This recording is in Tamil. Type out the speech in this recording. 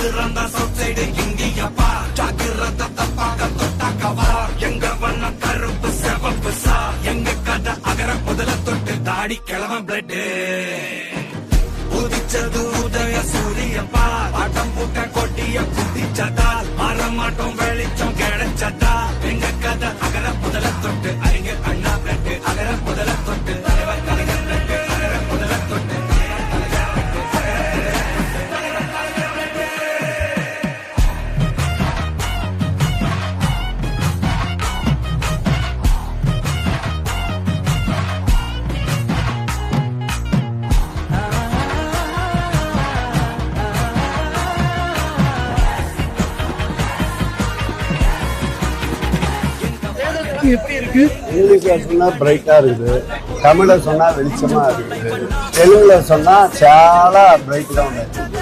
ஜாக்கிரதா சவுத் சைடு இந்தியப்பா ஜாக்கிரதா தப்பாக தொட்டாக்கவா எங்க வண்ண கருப்பு செவப்பு சா எங்க கதை அகர முதல தொட்டு தாடி கிழவன் பிளட் உதிச்சது உதய சூரியப்பா ஆட்டம் பூட்ட கொட்டிய குதிச்சதா மாறமாட்டோம் வெளிச்சம் கிடைச்சதா எங்க கதை அகர முதல தொட்டு அறிஞர் அண்ணா பிளட் அகர முதல தொட்டு தலைவர் கலைஞர் பிளட் அகர முதல தொட்டு எப்படி இருக்கு? இங்கிலீஷ்ல சொன்னா பிரைட்டா இருக்குது, தமிழ்ல சொன்னா வெளிச்சமா இருக்குது, தெலுங்குல சொன்னா చాలా பிரைட் தான் உண்டு.